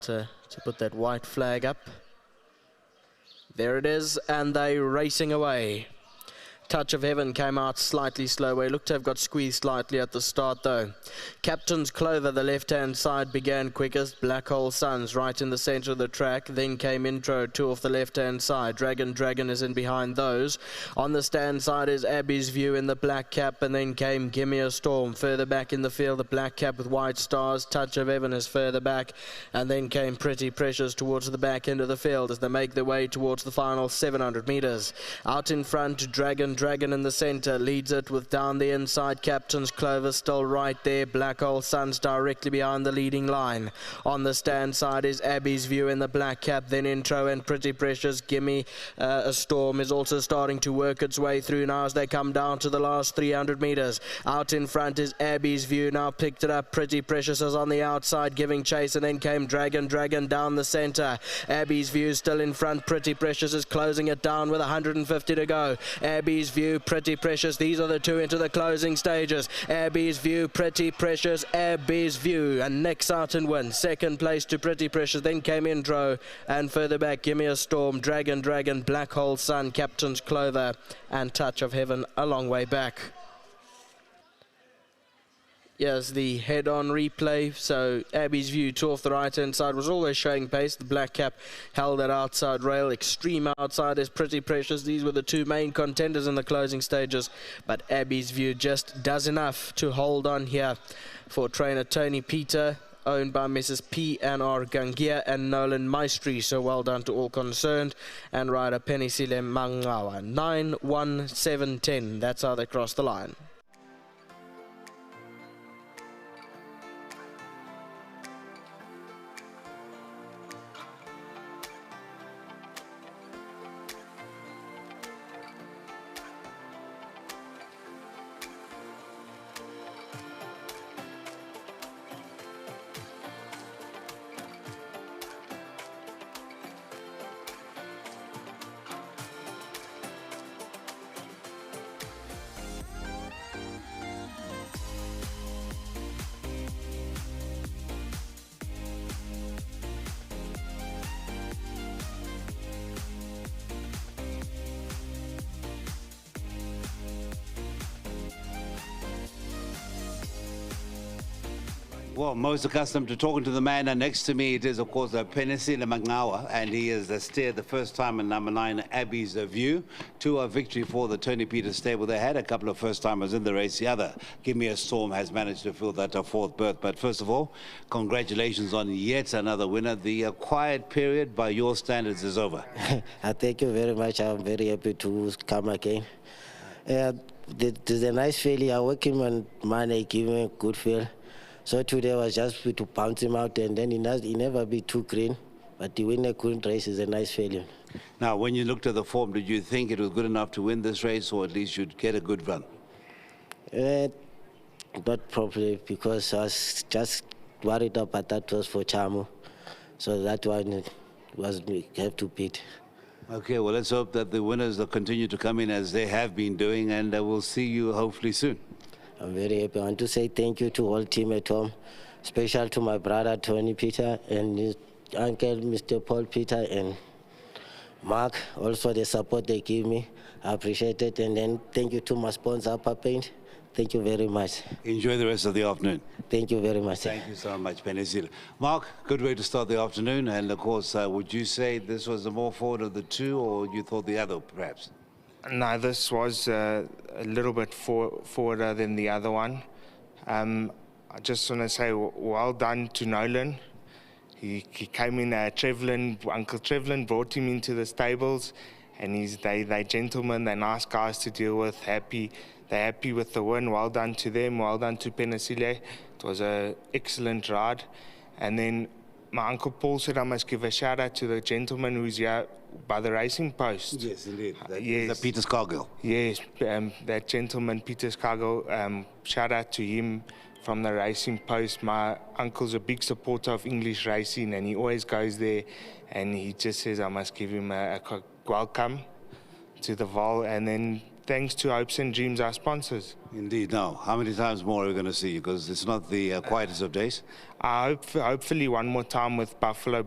to put that white flag up. There it is, and they're racing away. Touch of Heaven came out slightly slow. He looked to have got squeezed slightly at the start though. Captain's Clover, the left-hand side, began quickest. Black Hole Suns right in the centre of the track. Then came Intro, two off the left-hand side. Dragon is in behind those. On the stand side is Abbey's View in the black cap, and then came Gimme a Storm. Further back in the field, the black cap with white stars. Touch of Heaven is further back, and then came Pretty Precious towards the back end of the field as they make their way towards the final 700 metres. Out in front, Dragon in the centre leads it with down the inside. Captain's Clover still right there. Black Hole Suns directly behind the leading line. On the stand side is Abbey's View in the black cap, then Intro and Pretty Precious. Gimme a Storm is also starting to work its way through now as they come down to the last 300 metres. Out in front is Abbey's View, now picked it up. Pretty Precious is on the outside giving chase, and then came Dragon down the centre. Abbey's View still in front. Pretty Precious is closing it down with 150 to go. Abbey's View, Pretty Precious, these are the two into the closing stages. Abbey's View, Pretty Precious, Abbey's View, and next out and win. Second place to Pretty Precious, then came Intro, and further back Gimme a Storm, Dragon, Black Hole Sun, Captain's Clover, and Touch of Heaven a long way back. Here's the head-on replay. So Abbey's View, two off the right-hand side, was always showing pace. The black cap held that outside rail. Extreme outside is Pretty Precious. These were the two main contenders in the closing stages, but Abbey's View just does enough to hold on here for trainer Tony Peter, owned by Mrs. P&R Gangia and Nolan Maestri. So well done to all concerned. And rider Penisile Mangawa, 9-1-7-10. That's how they cross the line. Well, most accustomed to talking to the man next to me, it is, of course, Penisile Mangawa, and he has steered the first time in number 9, Abbey's View, to a victory for the Tony Peters stable. They had a couple of first-timers in the race. The other, Gimme a Storm, has managed to fill that fourth berth. But first of all, congratulations on yet another winner. The quiet period, by your standards, is over. Thank you very much. I'm very happy to come again. There's a nice feeling. I'm working on money, giving me a good feel. So today was just to bounce him out, and then he never be too green. But to win a good race is a nice feeling. Now, when you looked at the form, did you think it was good enough to win this race, or at least you'd get a good run? Not properly, because I was just worried about that was for Chamu. So that one was we have to beat. Okay, well, let's hope that the winners will continue to come in as they have been doing, and we'll see you hopefully soon. I'm very happy. I want to say thank you to all team at home, special to my brother Tony Peter and his uncle Mr. Paul Peter and Mark, also the support they give me. I appreciate it. And then thank you to my sponsor, Upper Paint. Thank you very much. Enjoy the rest of the afternoon. Thank you very much. Thank you so much, Penisile. Mark, good way to start the afternoon. And of course, would you say this was the more forward of the two, or you thought the other perhaps? No, this was a little bit forwarder than the other one. I just want to say well done to Nolan. He came in, Uncle Trevlin brought him into the stables, and they're gentlemen, they're nice guys to deal with, they're happy with the win. Well done to them, well done to Penisile. It was an excellent ride. And then my Uncle Paul said I must give a shout out to the gentleman who's here by the racing post. Yes, indeed. Yes. The Peter Scargill. Yes, that gentleman, Peter Scargill, shout out to him from the racing post. My uncle's a big supporter of English racing, and he always goes there, and he just says I must give him a welcome to the vaal. And then thanks to Hopes and Dreams, our sponsors. Indeed. Now, how many times more are we going to see you? Because it's not the quietest of days. Hopefully one more time with Buffalo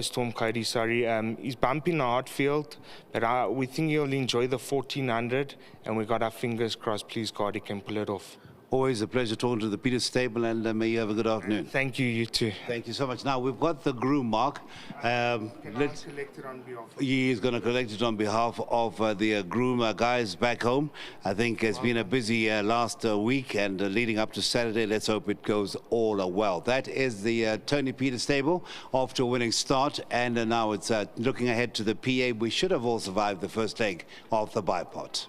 Storm Cody, sorry. He's bumping the hard field, but we think he'll enjoy the 1400, and we got our fingers crossed. Please, God, he can pull it off. Always a pleasure talking to the Peter Stable, and may you have a good afternoon. Thank you, you too. Thank you so much. Now, we've got the groom, Mark. Let's collect it on behalf of He is going to collect it on behalf of the groom guys back home. I think it's been a busy last week, and leading up to Saturday, let's hope it goes all well. That is the Tony Peter Stable, off to a winning start, and now it's looking ahead to the PA. We should have all survived the first leg of the bipod.